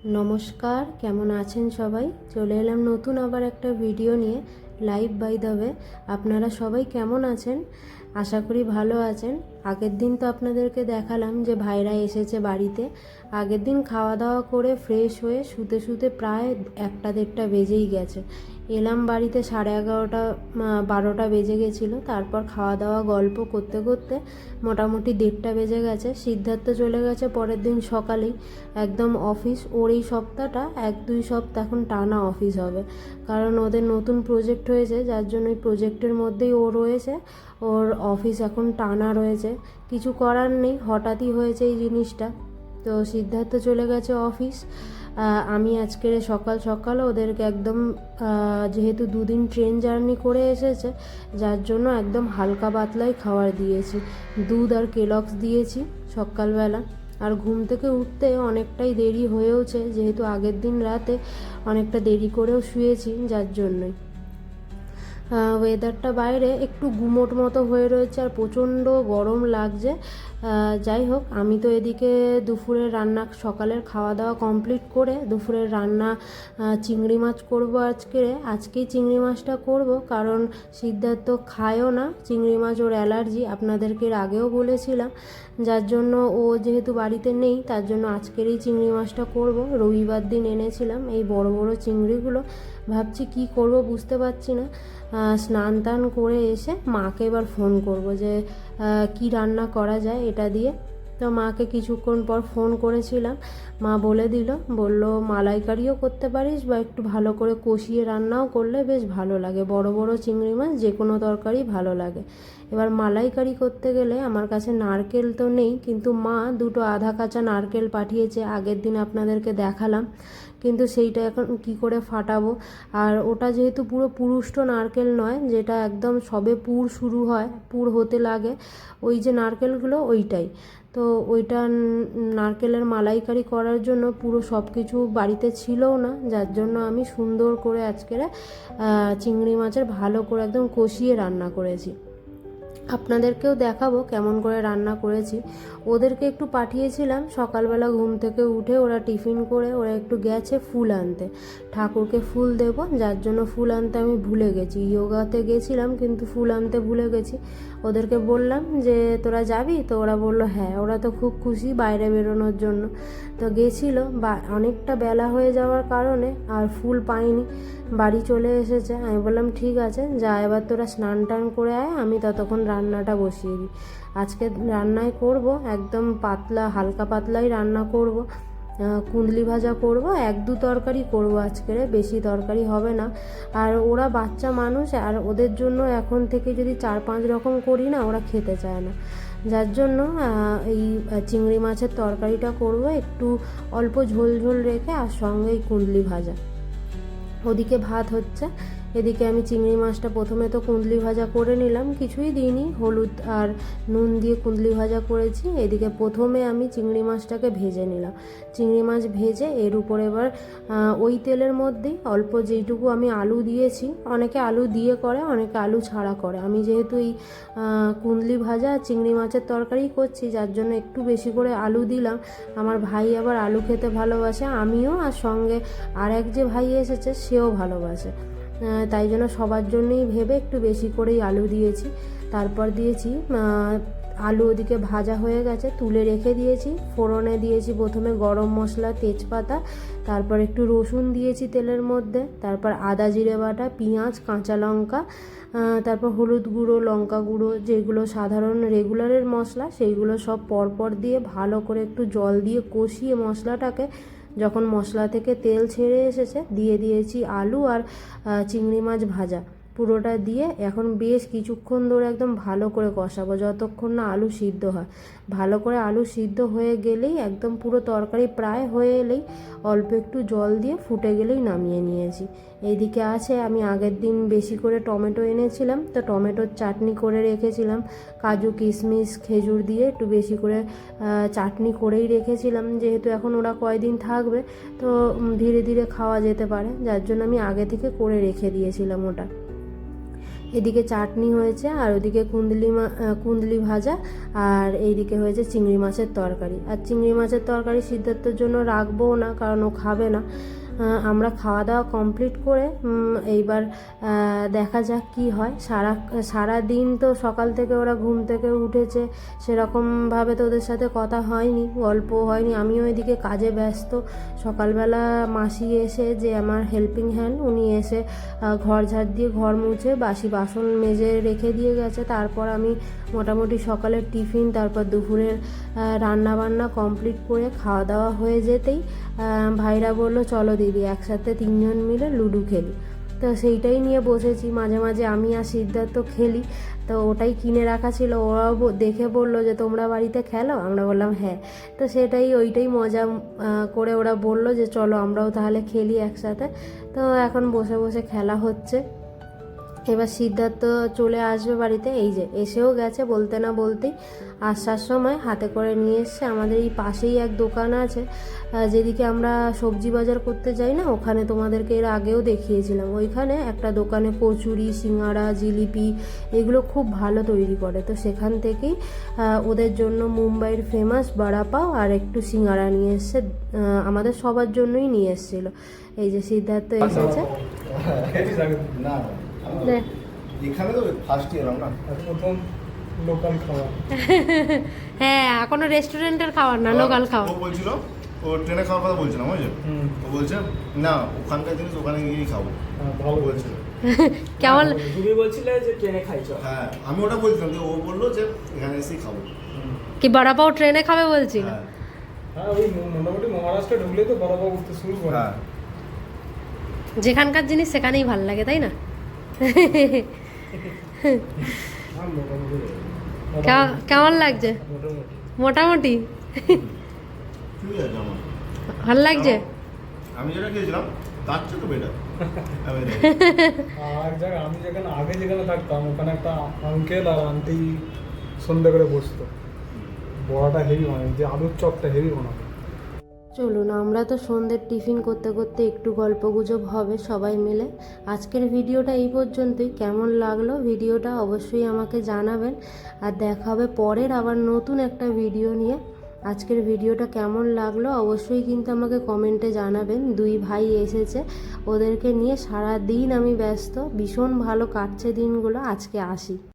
নমস্কার, কেমন আছেন সবাই? চলে এলাম নতুন আবার একটা ভিডিও নিয়ে, লাইভ বাই দ্য ওয়ে। আপনারা সবাই কেমন আছেন? আশা করি ভালো আছেন। আগের দিন তো আপনাদেরকে দেখালাম যে ভাইরা এসেছে বাড়িতে। আগের দিন খাওয়া দাওয়া করে ফ্রেশ হয়ে শুতে শুতে প্রায় 1টা-1:30 বেজেই গেছে। এলাম বাড়িতে 11:30 12টা বেজে গেছিলো। তারপর খাওয়া দাওয়া গল্প করতে করতে মোটামুটি 1:30 বেজে গেছে। সিদ্ধার্থ চলে গেছে পরের দিন সকালেই একদম অফিস। ওর এই সপ্তাহটা 1-2 সপ্তাহ এখন টানা অফিস হবে, কারণ ওদের নতুন প্রজেক্ট হয়েছে, যার জন্য এই প্রজেক্টের মধ্যেই ও রয়েছে। ওর অফিস এখন টানা রয়েছে, কিছু করার নেই, হঠাৎই হয়েছে এই জিনিসটা। তো সিদ্ধার্থ চলে গেছে অফিস। আমি আজকে সকাল সকাল ওদেরকে একদম যেহেতু 2 দিন ট্রেন জার্নি করে এসেছে, যার জন্য একদম হালকা পাতলাই খাবার দিয়েছি। দুধ আর কেলক্স দিয়েছি সকালবেলা। আর ঘুম থেকে উঠতে অনেকটাই দেরি হয়েওছে, যেহেতু আগের দিন রাতে অনেকটা দেরি করেও শুয়েছি, যার জন্যই। ওয়েদারটা বাইরে একটু গুমোট মতো হয়ে রয়েছে আর প্রচণ্ড গরম লাগছে। যাই হোক, আমি তো এদিকে দুপুরের রান্না, সকালের খাওয়া দাওয়া কমপ্লিট করে দুপুরের রান্না চিংড়ি মাছ করবো আজকেই চিংড়ি মাছটা করব, কারণ সিদ্ধার্থ খায়ও না চিংড়ি মাছ, ওর অ্যালার্জি, আপনাদেরকে এর আগেও বলেছিলাম। যার জন্য ও যেহেতু বাড়িতে নেই, তার জন্য আজকেরই চিংড়ি মাছটা করব। রবিবার দিন এনেছিলাম এই বড় বড় চিংড়িগুলো। ভাবছি কি করব বুঝতে পারছি না। স্নান টান করে এসে মাকে এবার ফোন করব যে কি রান্না করা যায় এটা দিয়ে। তো মাকে কিছুক্ষণ পর ফোন করেছিলাম, মা বলল মালাইকারিও করতে পারিস, বা একটু ভালো করে কষিয়ে রান্নাও করলে বেশ ভালো লাগে। বড় বড় চিংড়ি মাছ যে কোনো তরকারি ভালো লাগে। এবার মালাইকারি করতে গেলে আমার কাছে নারকেল তো নেই, কিন্তু মা 2টো আধা কাঁচা নারকেল পাঠিয়েছে, আগের দিন আপনাদেরকে দেখালাম। কিন্তু সেইটা এখন কি করে ফাটাবো? আর ওটা যেহেতু পুরো পুরুষ্ট নারকেল নয়, যেটা একদম সবে পুর শুরু হয়, পুর হতে লাগে, ওই যে নারকেলগুলো, ওইটাই। তো ওইটা নারকেলের মালাইকারি করার জন্য পুরো সব কিছু বাড়িতে ছিলও না, যার জন্য আমি সুন্দর করে আজকের চিংড়ি মাছের ভালো করে একদম কষিয়ে রান্না করেছি। আপনাদেরকেও দেখাবো কেমন করে রান্না করেছি। ওদেরকে একটু পাঠিয়েছিলাম সকালবেলা ঘুম থেকে উঠে, ওরা টিফিন করে ওরা একটু গেছে ফুল আনতে, ঠাকুরকে ফুল দেব, যার জন্য ফুল আনতে আমি ভুলে গেছি। যোগাতে গেছিলাম কিন্তু ফুল আনতে ভুলে গেছি। ওদেরকে বললাম যে তোরা যাবি? তো ওরা বললো হ্যাঁ। ওরা তো খুব খুশি বাইরে বেরোনোর জন্য। তো গেছিলো, বা অনেকটা বেলা হয়ে যাওয়ার কারণে আর ফুল পাইনি, বাড়ি চলে এসেছে। আমি বললাম ঠিক আছে যা, এবার তোরা স্নান টান করে আয়, আমি ততক্ষণ রান্নাটা বসিয়ে দিই। আজকে রান্নায় করব একদম পাতলা, হালকা পাতলাই রান্না করব। কুঁদলি ভাজা করব, 1-2 তরকারি করব আজকের, বেশি তরকারি হবে না। আর ওরা বাচ্চা মানুষ, আর ওদের জন্য এখন থেকে যদি 4-5 রকম করি না, ওরা খেতে চায় না। যার জন্য এই চিংড়ি মাছের তরকারিটা করব একটু অল্প ঝোল ঝোল রেখে, আর সঙ্গে এই কুঁদলি ভাজা। ওদিকে ভাত হচ্ছে, এদিকে আমি চিংড়ি মাছটা প্রথমে তো কুঁদলি ভাজা করে নিলাম, কিছুই দিইনি, হলুদ আর নুন দিয়ে কুঁদলি ভাজা করেছি। এদিকে প্রথমে আমি চিংড়ি মাছটাকে ভেজে নিলাম। চিংড়ি মাছ ভেজে এর উপর এবার ওই তেলের মধ্যেই অল্প যেইটুকু আমি আলু দিয়েছি, অনেকে আলু দিয়ে করে, অনেকে আলু ছাড়া করে। আমি যেহেতু এই কুঁদলি ভাজা চিংড়ি মাছের তরকারি করছি, যার জন্য একটু বেশি করে আলু দিলাম। আমার ভাই আবার আলু খেতে ভালোবাসে, আমিও, আর সঙ্গে আর এক যে ভাই এসেছে সেও ভালোবাসে, তাই জন্য সবার জন্যই ভেবে একটু বেশি করেই আলু দিয়েছি। তারপর দিয়েছি আলু, ওদিকে ভাজা হয়ে গেছে, তুলে রেখে দিয়েছি। ফোড়নে দিয়েছি প্রথমে গরম মশলা, তেজপাতা, তারপর একটু রসুন দিয়েছি তেলের মধ্যে, তারপর আদা জিরে বাটা, পেঁয়াজ, কাঁচা লঙ্কা, তারপর হলুদ গুঁড়ো, লঙ্কা গুঁড়ো, যেগুলো সাধারণ রেগুলারের মশলা, সেইগুলো সব পরপর দিয়ে ভালো করে একটু জল দিয়ে কষিয়ে মশলাটাকে, যখন মশলা থেকে তেল ছেড়ে এসেছে, দিয়ে দিয়েছি আলু আর চিংড়ি মাছ ভাজা, পুরোটা দিয়ে এখন বেশ কিছুক্ষণ ধরে একদম ভালো করে কষাবো, যতক্ষণ না আলু সিদ্ধ হয়। ভালো করে আলু সিদ্ধ হয়ে গেলেই, একদম পুরো তরকারি প্রায় হয়ে এলেই, অল্প একটু জল দিয়ে ফুটে গেলেই নামিয়ে নিয়েছি। এইদিকে আছে, আমি আগের দিন বেশি করে টমেটো এনেছিলাম, তো টমেটোর চাটনি করে রেখেছিলাম, কাজু কিশমিশ খেজুর দিয়ে একটু বেশি করে চাটনি করেই রেখেছিলাম, যেহেতু এখন ওরা কয়দিন থাকবে, তো ধীরে ধীরে খাওয়া যেতে পারে, যার জন্য আমি আগে থেকে করে রেখে দিয়েছিলাম ওটা। এদিকে চাটনি হয়েছে, আর ওদিকে কুন্দলি ভাজা, আর এইদিকে হয়েছে চিংড়ি মাছের তরকারি। আর চিংড়ি মাছের তরকারি সিদ্ধার্থর জন্য রাখবো না, কারণ ও খাবে না। আমরা খাওয়া দাওয়া কমপ্লিট করে এইবার দেখা যাক কি হয়। সারা দিন তো সকাল থেকে ওরা ঘুম থেকে উঠেছে, সেরকমভাবে তো ওদের সাথে কথা হয়নি, গল্প হয়নি। আমিও এদিকে কাজে ব্যস্ত। সকালবেলা মাসি এসে, যে আমার হেল্পিং হ্যান্ড, উনি এসে ঘর ঝাড় দিয়ে ঘর মুছে বাসি বাসন মেজে রেখে দিয়ে গেছে। তারপর আমি মোটামুটি সকালের টিফিন, তারপর দুপুরের রান্না বান্না কমপ্লিট করে খাওয়া দাওয়া হয়ে যেতেই ভাইরা বললো চলো দিদি একসাথে 3 জন মিলে লুডো খেলি। তো সেইটাই নিয়ে বসেছি। মাঝে মাঝে আমি আর সিদ্ধার্থ খেলি, তো ওটাই কিনে রাখা ছিল। ওরাও দেখে বললো যে তোমরা বাড়িতে খেলো, আমরা বললাম হ্যাঁ। তো ওইটাই মজা করে ওরা বললো যে চলো আমরাও তাহলে খেলি একসাথে। তো এখন বসে বসে খেলা হচ্ছে। এবার সিদ্ধার্থ চলে আসবে বাড়িতে, এই যে এসেও গেছে বলতে না বলতেই। আসার সময় হাতে করে নিয়ে এসছে। আমাদের এই পাশেই এক দোকান আছে, যেদিকে আমরা সবজি বাজার করতে যাই না, ওখানে তোমাদেরকে এর আগেও দেখিয়েছিলাম। ওইখানে একটা দোকানে কচুরি, সিঙ্গাড়া, জিলিপি এগুলো খুব ভালো তৈরি করে। তো সেখান থেকেই ওদের জন্য মুম্বাইয়ের ফেমাস বড়া পাও আর একটু সিঙ্গাড়া নিয়ে এসছে। আমাদের সবার জন্যই নিয়ে এসেছিলো। এই যে সিদ্ধার্থ এসেছে। না এখানে তো ফার্স্ট ইয়ার আমরা প্রথম লোকাল খাবার। হ্যাঁ, এখনো রেস্টুরেন্টের খাবার না, লোকাল খাবার। ও বলছিল ও ট্রেনে খাওয়ার কথা বলছিলাম, বুঝলে? ও বলছে না ওখানকার জিনিস ওখানে গিয়েই খাবো। ভালো বলছিল। কেমন তুমি বলছিলে যে ট্রেনে খাইছো? হ্যাঁ আমি ওটা বলছিলাম, যে ও বললো যে এখানে এসেই খাবো। কি বড়া পাও ট্রেনে খাবে বলছিল? হ্যাঁ ওই মোটামুটি মহারাষ্ট্র ঢুকলে তো বড় পাও উঠতে শুরু করে। হ্যাঁ যেখানকার জিনিস সেখানেই ভালো লাগে, তাই না? কেমন লাগছে? মোটামুটি ঠিক আছে আমার ভালো লাগছে। আমি যেটা খেয়েছিলাম তার চেয়ে তো বেটার। আর জায়গা আমি যেখানে থাকতাম ওখানে একটা আঙ্কেল আর আন্টি সন্ধ্যা করে বসতো, বড়াটা হেভি বানায়, যে আলুর চপটা হেভি বানায়। চলুন, আমরা তো সন্ধ্যের টিফিন করতে করতে একটু গল্পগুজব হবে সবাই মিলে। আজকের ভিডিওটা এই পর্যন্তই। কেমন লাগলো ভিডিওটা অবশ্যই আমাকে জানাবেন, আর দেখা হবে পরের আবার নতুন একটা ভিডিও নিয়ে। আজকের ভিডিওটা কেমন লাগলো অবশ্যই কিন্তু আমাকে কমেন্টে জানাবেন। 2 ভাই এসেছে, ওদেরকে নিয়ে সারা দিন আমি ব্যস্ত। ভীষণ ভালো কাটছে দিনগুলো। আজকে আসি।